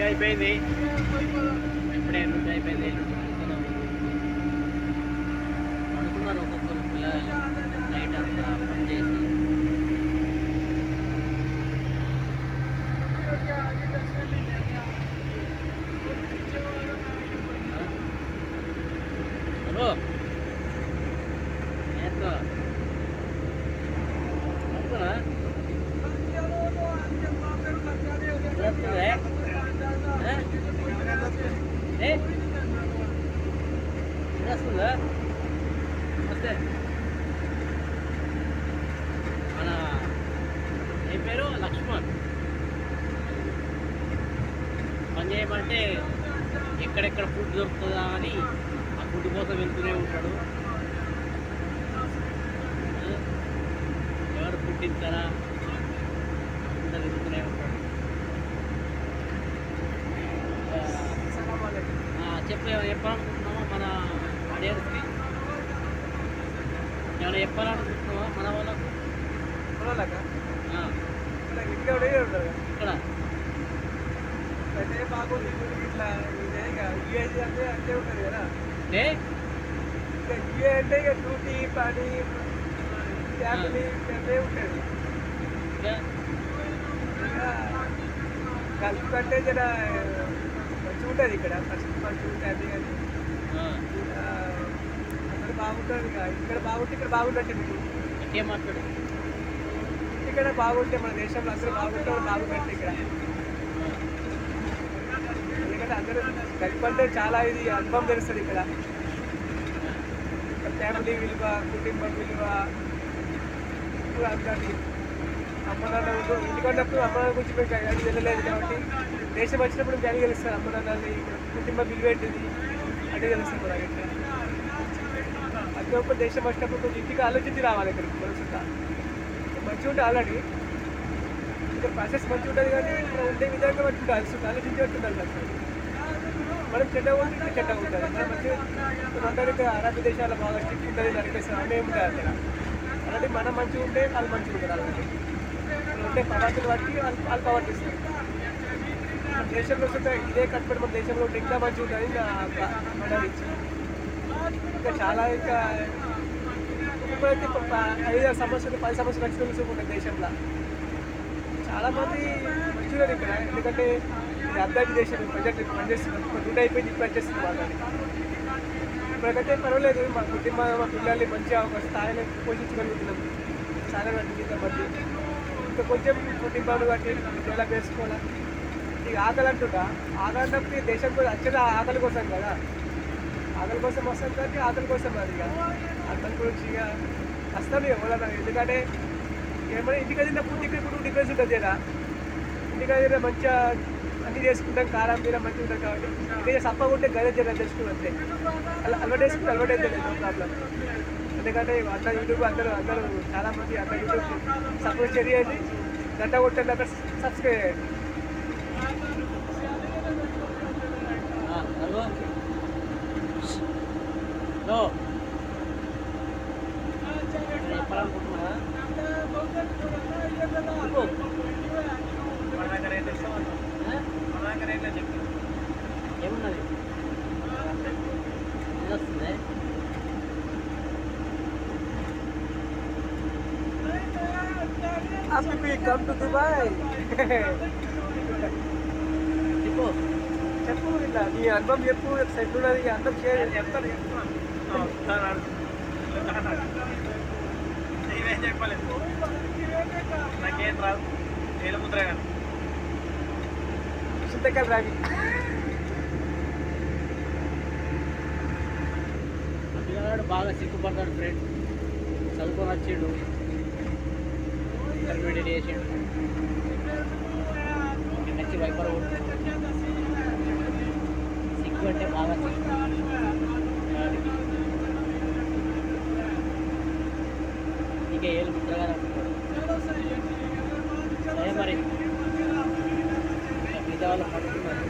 అయిపోయింది. ఇప్పుడే డ్యూటీ అయిపోయింది. అనుకున్నారు ఒక్కొక్కరు పిల్లలు నైట్ అంతా పని చేసి. హలో ఏంటో అనుకున్నా వస్తుందా వస్తే మన ఏ పేరు లక్ష్మణ్ పని చేయమంటే ఎక్కడెక్కడ ఫుడ్ దొరుకుతుందా అని ఆ ఫుడ్ కోసం వెళ్తూనే ఉంటాడు. ఎవరు ఫుడ్ ఇస్తారా అంతా వెళ్తూనే ఉంటాడు. చెప్పాలనుకుంటున్నామా మన ఆడియన్స్కి? ఏమైనా చెప్పాలనుకుంటున్నావా మన వాళ్ళకు? ఇక్కడ బాగుంది ఇట్లా అంటే ఉంటుంది కదా. అంటే ఇక డ్యూటీ పని ఫ్యామిలీ అంటే ఉంటుంది. కలిపి అంటే జర మంచిగా ఉంటుంది ఇక్కడ. ఫస్ట్ మంచిగా ఉంటుంది కానీ అందరూ బాగుంటుంది. ఇక్కడ బాగుంటే ఇక్కడ బాగుందంటే మీకు ఏం మాట్లాడు. ఇక్కడ బాగుంటే మన దేశంలో అందరూ బాగుంటే బాగుందంటే ఇక్కడ. ఎందుకంటే అందరూ కలిపి అంటే చాలా ఇది అనుభవం తెలుస్తుంది ఇక్కడ. ఫ్యామిలీ విలువ, కుటుంబం విలువ అందరినీ అమ్మనాన్న ఇంటికొన్నప్పుడు అమ్మనాన్న గురించి మేము అది వెళ్ళలేదు కాబట్టి దేశం వచ్చినప్పుడు మేము తెలుస్తుంది. అమ్మనాన్నని కుటుంబం విలువ ఏంటిది అంటే తెలుస్తుంది కూడా. అదే ఒక దేశం వచ్చినప్పుడు కొంచెం ఇంటికి ఆలోచించి రావాలి ఇక్కడికి. మనసుగా మంచిగా ఉంటుంది ఆల్రెడీ. ఇంకా ప్రాసెస్ మంచిగా ఉంటుంది కానీ ఇక్కడ ఉండే విధంగా బట్టి ఉంటుంది. ఆలోచించేట్టు ఉండాలి అసలు. మనం చెడ్డగా ఉంటే చెడ్డగా ఉంటుంది. మనం మంచిగా అందరూ ఇక్కడ అరబ్ దేశాల బాగా స్ట్రిక్ట్ ఉంటుంది నడిపేస్తారు. అన్నీ ఉంటుంది అక్కడ. అలాంటి మనం మంచిగా ఉంటే వాళ్ళు మంచిగా ఉంటారు. అలాంటి ఉంటే పదార్థాలు బట్టి వాళ్ళు ప్రవర్తిస్తారు. మన దేశంలో వస్తుంటే ఇదే కట్టుబడి మన దేశంలో ఉంటే ఇంకా మంచిగా ఉంటుంది మన ఇంకా చాలా ఇంకా ఇప్పుడైతే 5 సంవత్సరాలు 10 సంవత్సరాలు ఎక్స్పీరియన్స్ ఉంటుంది దేశంలో. చాలామంది మంచిగా ఇక్కడ. ఎందుకంటే ఇది అర్ధానికి దేశం ప్రజెంట్ పనిచేస్తున్నారు. డ్యూటీ అయిపోయింది ఇప్పుడు పనిచేస్తుంది వాళ్ళని. ఇప్పటికైతే పర్వాలేదు. మా కుటుంబం మా పిల్లల్ని మంచిగా ఒక స్థాయిలో పోషించగలుగుతున్నాం. చాలా మంది బట్టి ఇంకా కొంచెం కుటుంబాలు బట్టి ఎలా వేసుకోవాలా. ఇక ఆకలి అంటుంటా. ఆకలి అన్నప్పుడు దేశం కూడా వచ్చేది ఆకలి కోసం కదా. ఆకలి కోసం వస్తాం కాబట్టి ఆకలి కోసం అది ఇక అర్థం గురించి ఇక వస్తాను ఎవరన్నా. ఎందుకంటే ఏమైనా ఇంటికి తిన్నప్పుడు ఇక్కడ డిఫరెన్స్ ఉంటుంది కదా. ఇంటికి మంచిగా అన్నీ చేసుకుంటాం. కారం మీద మంచిగా ఉంటుంది కాబట్టి ఇంకా సప్పగా ఉంటే గదే జర తెలుసుకుని అంతే. అలవాటు వేసుకుంటే అలవాటు అయితే లేదు, నో ప్రాబ్లం. ఎందుకంటే అంత యూట్యూబ్ అందరూ చాలామంది అంత యూట్యూబ్ సపోర్ట్ చేయండి. గంట కొట్టండి, అక్కడ సబ్స్క్రైబ్ చేయండి. చెప్పాలనుకుంటున్నా ఏమున్నది వస్తుంది. Happy come to Dubai. చెప్పు ఇట్లా నీ అనుభవం చెప్పు. సెట్ ఉన్నది అందరం షేర్ చెప్తాను. చెప్పలేదు నాకేం రాదు. ఏల ముద్ర కానీ చింతకాయలు రాగి పిల్లగాడు బాగా సిగ్గుపడతాడు. ఫ్రెండ్ చదువుకొని వచ్చాడు, ఇంటర్మీడియట్ చేసాడు, నచ్చి వైపర్ సిగ్గు అంటే బాగా సిగ్గు. ఇంకా ఏళ్ళు ముద్రగా అనుకుంటాడు. సరే మరి మిగతా వాళ్ళు పడుతున్నారు.